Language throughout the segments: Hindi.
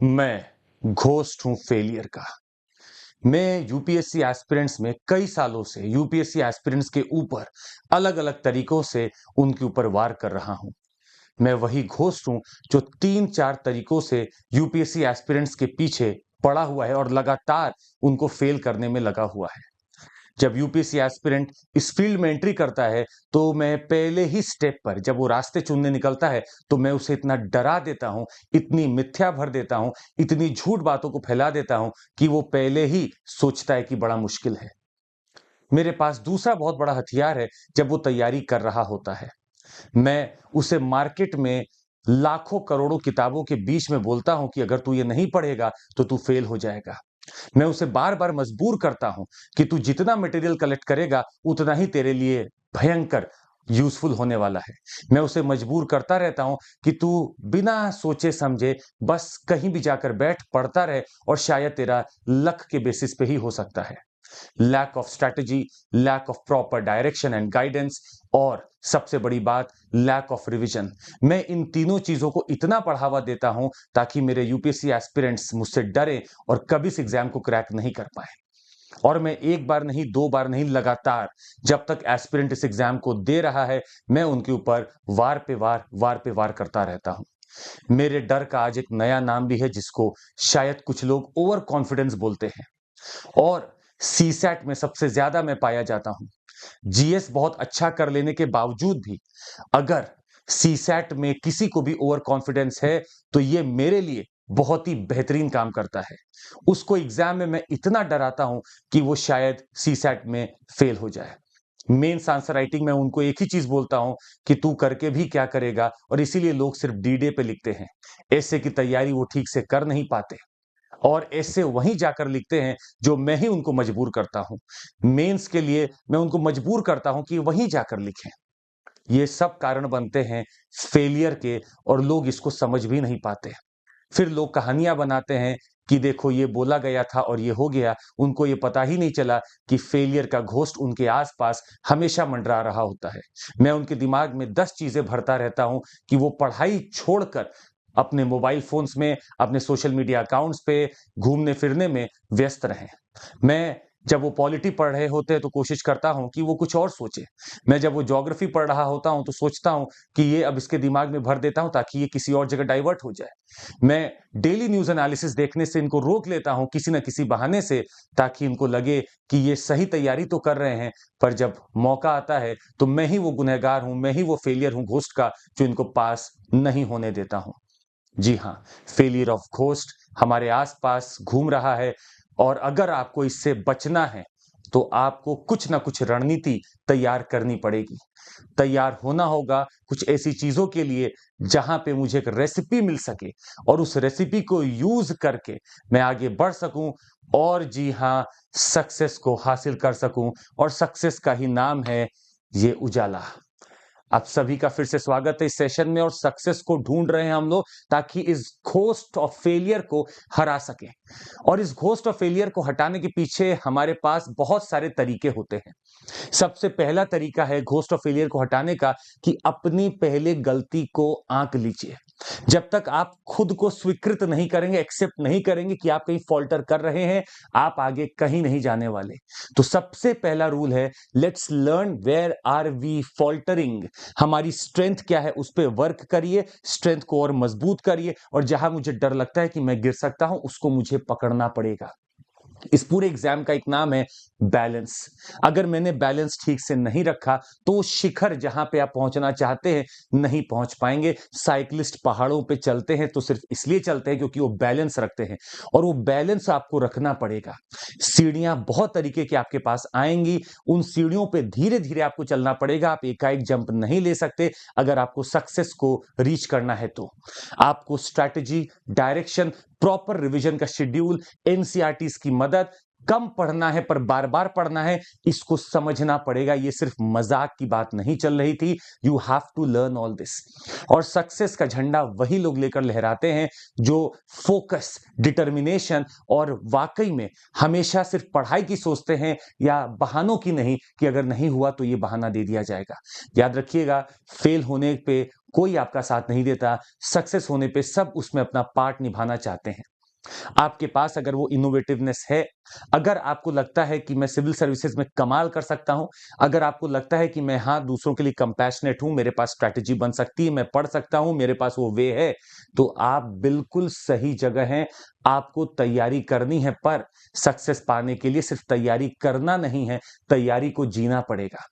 मैं घोस्ट हूं फेलियर का। मैं यूपीएससी एस्पिरेंट्स में कई सालों से यूपीएससी एस्पिरेंट्स के ऊपर अलग अलग तरीकों से उनके ऊपर वार कर रहा हूं। मैं वही घोस्ट हूं जो 3-4 तरीकों से यूपीएससी एस्पिरेंट्स के पीछे पड़ा हुआ है और लगातार उनको फेल करने में लगा हुआ है। जब यूपीएससी एस्पिरेंट इस फील्ड में एंट्री करता है तो मैं पहले ही स्टेप पर जब वो रास्ते चुनने निकलता है तो मैं उसे इतना डरा देता हूं, इतनी मिथ्या भर देता हूं, इतनी झूठ बातों को फैला देता हूं कि वो पहले ही सोचता है कि बड़ा मुश्किल है। मेरे पास दूसरा बहुत बड़ा हथियार है। जब वो तैयारी कर रहा होता है मैं उसे मार्केट में लाखों करोड़ों किताबों के बीच में बोलता हूं कि अगर तू ये नहीं पढ़ेगा तो तू फेल हो जाएगा। मैं उसे बार बार मजबूर करता हूं कि तू जितना मटेरियल कलेक्ट करेगा उतना ही तेरे लिए भयंकर यूजफुल होने वाला है। मैं उसे मजबूर करता रहता हूं कि तू बिना सोचे समझे बस कहीं भी जाकर बैठ, पढ़ता रहे और शायद तेरा लक के बेसिस पे ही हो सकता है। Lack of strategy, lack of proper direction and guidance और सबसे बड़ी बात लैक ऑफ रिवीजन। मैं इन तीनों चीजों को इतना बढ़ावा देता हूं ताकि मेरे यूपीएससी एस्पिरेंट्स मुझसे डरे और कभी इस एग्जाम को क्रैक नहीं कर पाए। और मैं एक बार नहीं, दो बार नहीं, लगातार जब तक एस्पिरेंट इस एग्जाम को दे रहा है मैं उनके ऊपर वार पे वार करता रहता हूं। मेरे डर का आज एक नया नाम भी है जिसको शायद कुछ लोग ओवर कॉन्फिडेंस बोलते हैं। और सीसैट में सबसे ज्यादा मैं पाया जाता हूं। जीएस बहुत अच्छा कर लेने के बावजूद भी अगर सीसैट में किसी को भी ओवर कॉन्फिडेंस है तो ये मेरे लिए बहुत ही बेहतरीन काम करता है। उसको एग्जाम में मैं इतना डराता हूं कि वो शायद सीसैट में फेल हो जाए। मेंस आंसर राइटिंग में उनको एक ही चीज बोलता हूं कि तू करके भी क्या करेगा, और इसीलिए लोग सिर्फ डीडे पे लिखते हैं। ऐसे की तैयारी वो ठीक से कर नहीं पाते और ऐसे वहीं जाकर लिखते हैं जो मैं ही उनको मजबूर करता हूं। मेंस के लिए मैं उनको मजबूर करता हूं कि वहीं जाकर लिखें। ये सब कारण बनते हैं फेलियर के और लोग इसको समझ भी नहीं पाते। फिर लोग कहानियां बनाते हैं कि देखो ये बोला गया था और ये हो गया। उनको ये पता ही नहीं चला कि फेलियर का घोस्ट उनके आसपास हमेशा मंडरा रहा होता है। मैं उनके दिमाग में 10 चीजें भरता रहता हूं कि वो पढ़ाई छोड़कर अपने मोबाइल फोन्स में, अपने सोशल मीडिया अकाउंट्स पे घूमने फिरने में व्यस्त रहें। मैं जब वो पॉलिटी पढ़ रहे होते हैं तो कोशिश करता हूं कि वो कुछ और सोचे। मैं जब वो ज्योग्राफी पढ़ रहा होता हूं तो सोचता हूं कि ये अब इसके दिमाग में भर देता हूं ताकि ये किसी और जगह डाइवर्ट हो जाए। मैं डेली न्यूज एनालिसिस देखने से इनको रोक लेता हूं किसी न किसी बहाने से ताकि इनको लगे कि ये सही तैयारी तो कर रहे हैं, पर जब मौका आता है तो मैं ही वो गुनहगार हूं, मैं ही वो फेलियर हूं घोस्ट का जो इनको पास नहीं होने देता हूं। जी हाँ, फेलियर ऑफ घोस्ट हमारे आसपास घूम रहा है और अगर आपको इससे बचना है तो आपको कुछ ना कुछ रणनीति तैयार करनी पड़ेगी। तैयार होना होगा कुछ ऐसी चीजों के लिए जहां पे मुझे एक रेसिपी मिल सके और उस रेसिपी को यूज करके मैं आगे बढ़ सकूं और जी हाँ, सक्सेस को हासिल कर सकूं। और सक्सेस का ही नाम है ये उजाला। आप सभी का फिर से स्वागत है इस सेशन में और सक्सेस को ढूंढ रहे हैं हम लोग ताकि इस घोस्ट ऑफ फेलियर को हरा सके। और इस घोस्ट ऑफ फेलियर को हटाने के पीछे हमारे पास बहुत सारे तरीके होते हैं। सबसे पहला तरीका है घोस्ट ऑफ फेलियर को हटाने का कि अपनी पहले गलती को आंक लीजिए। जब तक आप खुद को स्वीकृत नहीं करेंगे, एक्सेप्ट नहीं करेंगे कि आप कहीं फॉल्टर कर रहे हैं, आप आगे कहीं नहीं जाने वाले। तो सबसे पहला रूल है let's learn where are we faltering. हमारी स्ट्रेंथ क्या है उस पर वर्क करिए, स्ट्रेंथ को और मजबूत करिए और जहां मुझे डर लगता है कि मैं गिर सकता हूं उसको मुझे पकड़ना पड़ेगा। इस पूरे एग्जाम का एक नाम है बैलेंस। अगर मैंने बैलेंस ठीक से नहीं रखा तो शिखर जहां पे आप पहुंचना चाहते हैं नहीं पहुंच पाएंगे। साइकिलिस्ट पहाड़ों पे चलते हैं तो सिर्फ इसलिए चलते हैं क्योंकि वो बैलेंस रखते हैं और वो बैलेंस आपको रखना पड़ेगा। सीढ़ियां बहुत तरीके की आपके पास आएंगी, उन सीढ़ियों पे धीरे धीरे आपको चलना पड़ेगा। आप एकाएक जंप नहीं ले सकते अगर आपको सक्सेस को रीच करना है तो। आपको स्ट्रैटेजी, डायरेक्शन, प्रॉपर रिवीजन का शेड्यूल, एनसीईआरटीज की मदद, कम पढ़ना है पर बार बार पढ़ना है, इसको समझना पड़ेगा। ये सिर्फ मजाक की बात नहीं चल रही थी। You have to learn all this. और सक्सेस का झंडा वही लोग लेकर लहराते हैं जो फोकस, डिटर्मिनेशन और वाकई में हमेशा सिर्फ पढ़ाई की सोचते हैं, या बहानों की नहीं कि अगर नहीं हुआ तो ये बहाना दे दिया जाएगा। याद रखिएगा, फेल होने पे कोई आपका साथ नहीं देता, सक्सेस होने पे सब उसमें अपना पार्ट निभाना चाहते हैं। आपके पास अगर वो इनोवेटिवनेस है, अगर आपको लगता है कि मैं सिविल सर्विसेज में कमाल कर सकता हूं, अगर आपको लगता है कि मैं दूसरों के लिए कंपैशनेट हूं, मेरे पास स्ट्रैटेजी बन सकती है, मैं पढ़ सकता हूं, मेरे पास वो वे है, तो आप बिल्कुल सही जगह हैं। आपको तैयारी करनी है, पर सक्सेस पाने के लिए सिर्फ तैयारी करना नहीं है, तैयारी को जीना पड़ेगा।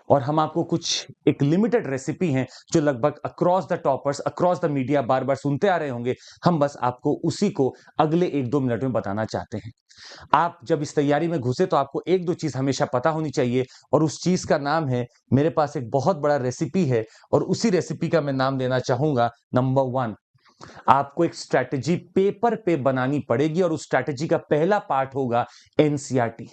और हम आपको कुछ एक लिमिटेड रेसिपी हैं जो लगभग across the toppers, across the media बार बार सुनते आ रहे होंगे, हम बस आपको उसी को अगले 1-2 मिनट में बताना चाहते हैं। आप जब इस तैयारी में घुसे तो आपको 1-2 चीज हमेशा पता होनी चाहिए, और उस चीज का नाम है, मेरे पास एक बहुत बड़ा रेसिपी है और उसी रेसिपी का मैं नाम देना चाहूंगा नंबर 1। आपको एक स्ट्रैटेजी पेपर पे बनानी पड़ेगी और उस स्ट्रैटेजी का पहला पार्ट होगा एनसीईआरटी।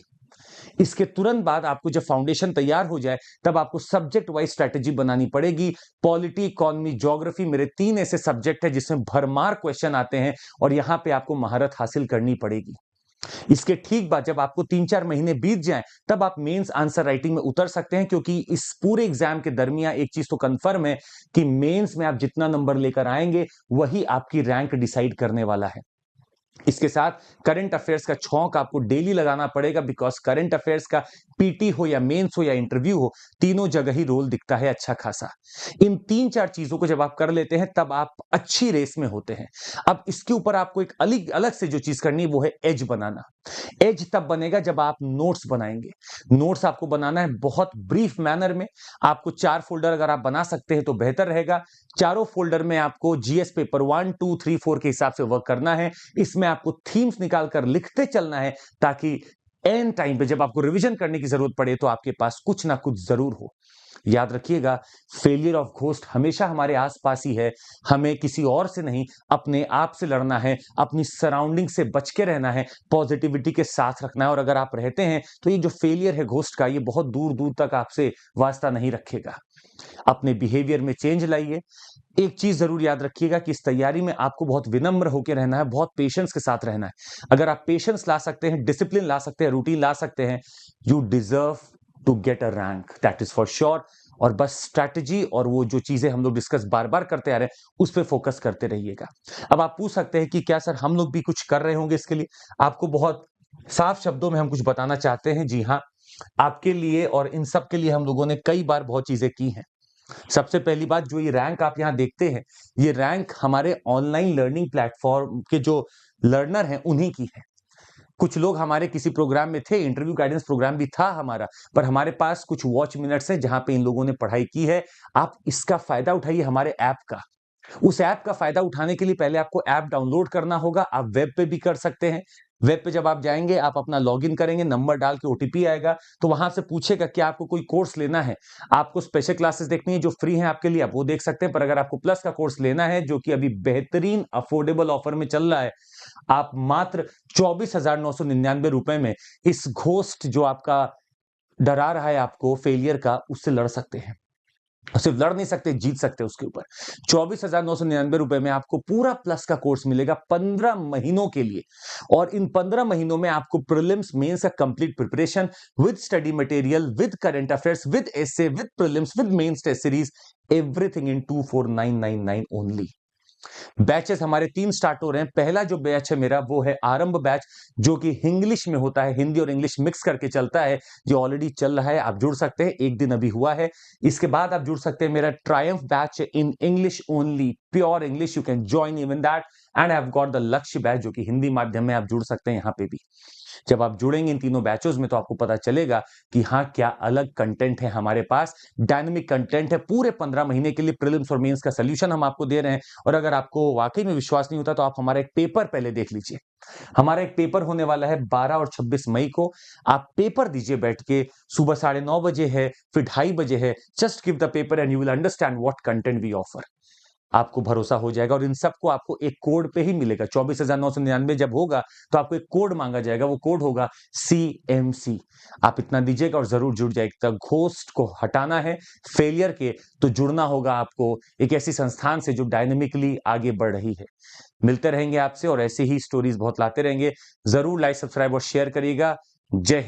इसके तुरंत बाद आपको जब फाउंडेशन तैयार हो जाए तब आपको सब्जेक्ट वाइज स्ट्रेटेजी बनानी पड़ेगी। पॉलिटी, इकोनॉमी, ज्योग्राफी मेरे 3 ऐसे सब्जेक्ट हैं जिसमें भरमार क्वेश्चन आते हैं और यहां पे आपको महारत हासिल करनी पड़ेगी। इसके ठीक बाद जब आपको 3-4 महीने बीत जाएं तब आप मेंस आंसर राइटिंग में उतर सकते हैं, क्योंकि इस पूरे एग्जाम के दरमियान एक चीज तो कंफर्म है कि मेंस में आप जितना नंबर लेकर आएंगे वही आपकी रैंक डिसाइड करने वाला है। इसके साथ करंट अफेयर्स का छौंक आपको डेली लगाना पड़ेगा, बिकॉज करंट अफेयर्स का पीटी हो या मेंस हो या इंटरव्यू हो, तीनों जगह ही रोल दिखता है अच्छा खासा। इन 3-4 चीजों को जब आप कर लेते हैं तब आप अच्छी रेस में होते हैं। अब इसके ऊपर आपको एक अलग अलग से जो चीज करनी है वो है एज बनाना। एज तब बनेगा जब आप नोट्स बनाएंगे। नोट्स आपको बनाना है बहुत ब्रीफ मैनर में। आपको 4 फोल्डर अगर आप बना सकते हैं तो बेहतर रहेगा। चारों फोल्डर में आपको जीएस पेपर 1, 2, 3, 4 के हिसाब से वर्क करना है। इसमें आपको थीम्स निकालकर लिखते चलना है, ताकि एंड टाइम पे जब आपको रिवीजन करने की जरूरत पड़े तो आपके पास कुछ ना कुछ जरूर हो। याद रखिएगा, फेलियर ऑफ घोस्ट हमेशा हमारे आसपास ही है। हमें किसी और से नहीं, अपने आप से लड़ना है, अपनी सराउंडिंग से बच के रहना है, पॉजिटिविटी के साथ रखना है। और अगर आप रहते हैं तो ये जो फेलियर है घोस्ट का, ये बहुत दूर दूर तक आपसे वास्ता नहीं रखेगा। अपने बिहेवियर में चेंज लाइए। एक चीज जरूर याद रखिएगा कि इस तैयारी में आपको बहुत विनम्र होकर रहना है, बहुत पेशेंस के साथ रहना है। अगर आप पेशेंस ला सकते हैं, डिसिप्लिन ला सकते हैं, रूटीन ला सकते हैं, you deserve to get a rank, that is for sure. और बस स्ट्रैटेजी और वो जो चीजें हम लोग डिस्कस बार बार करते आ रहे हैं उस पर फोकस करते रहिएगा। अब आप पूछ सकते हैं कि क्या सर हम लोग भी कुछ कर रहे होंगे इसके लिए? आपको बहुत साफ शब्दों में हम कुछ बताना चाहते हैं। जी हाँ, आपके लिए और इन सब के लिए हम लोगों ने कई बार बहुत चीजें की हैं। सबसे पहली बात, जो ये रैंक आप यहां देखते हैं, ये रैंक हमारे ऑनलाइन लर्निंग प्लेटफॉर्म के जो लर्नर हैं उन्हीं की है। कुछ लोग हमारे किसी प्रोग्राम में थे, इंटरव्यू गाइडेंस प्रोग्राम भी था हमारा, पर हमारे पास कुछ वॉच मिनट्स हैं जहां पे इन लोगों ने पढ़ाई की है। आप इसका फायदा उठाइए, हमारे ऐप का। उस ऐप का फायदा उठाने के लिए पहले आपको ऐप डाउनलोड करना होगा। आप वेब पे भी कर सकते हैं। वेब पे जब आप जाएंगे, आप अपना लॉगिन करेंगे, नंबर डाल के ओटीपी आएगा, तो वहां से पूछेगा कि आपको कोई कोर्स लेना है, आपको स्पेशल क्लासेस देखनी है जो फ्री हैं आपके लिए, आप वो देख सकते हैं। पर अगर आपको प्लस का कोर्स लेना है जो कि अभी बेहतरीन अफोर्डेबल ऑफर में चल रहा है, आप मात्र 24,999 रुपए में इस घोस्ट जो आपका डरा रहा है आपको फेलियर का, उससे लड़ सकते हैं। सिर्फ लड़ नहीं सकते, जीत सकते हैं उसके ऊपर। 24,999 रुपए में आपको पूरा प्लस का कोर्स मिलेगा 15 महीनों के लिए। और इन 15 महीनों में आपको प्रीलिम्स मेंस का complete preparation with study material, with current affairs, with essay, with prelims, with mains test series, everything in 24,999 only. Batches हमारे 3 स्टार्ट हो रहे हैं। पहला जो बैच है मेरा वो है आरंभ बैच, जो कि इंग्लिश में होता है, हिंदी और इंग्लिश मिक्स करके चलता है, जो ऑलरेडी चल रहा है। आप जुड़ सकते हैं, एक दिन अभी हुआ है। इसके बाद आप जुड़ सकते हैं मेरा Triumph batch in English only, pure English, you can join even that. And I have got the लक्ष्य बैच, जो कि हिंदी माध्यम में आप जुड़ सकते हैं यहाँ पे भी। जब आप जुड़ेंगे इन तीनों बैचों में तो आपको पता चलेगा कि हाँ, क्या अलग कंटेंट है हमारे पास। डायनेमिक कंटेंट है पूरे 15 महीने के लिए। प्रीलिम्स और मेंस का सॉल्यूशन हम आपको दे रहे हैं। और अगर आपको वाकई में विश्वास नहीं होता तो आप हमारा एक पेपर पहले देख लीजिए। हमारा एक पेपर होने वाला है 12 और 26 मई को। आप पेपर दीजिए बैठ के, सुबह 9:30 बजे है, फिर 2:30 बजे है। Just give the paper and you will understand what content we offer. आपको भरोसा हो जाएगा और इन सबको आपको एक कोड पे ही मिलेगा। 24,999 जब होगा तो आपको एक कोड मांगा जाएगा, वो कोड होगा CMC। आप इतना दीजिएगा और जरूर जुड़ जाएगा। घोस्ट को हटाना है फेलियर के, तो जुड़ना होगा आपको एक ऐसी संस्थान से जो डायनेमिकली आगे बढ़ रही है। मिलते रहेंगे आपसे और ऐसी ही स्टोरीज बहुत लाते रहेंगे। जरूर लाइक, सब्सक्राइब और शेयर करिएगा। जय हिंद।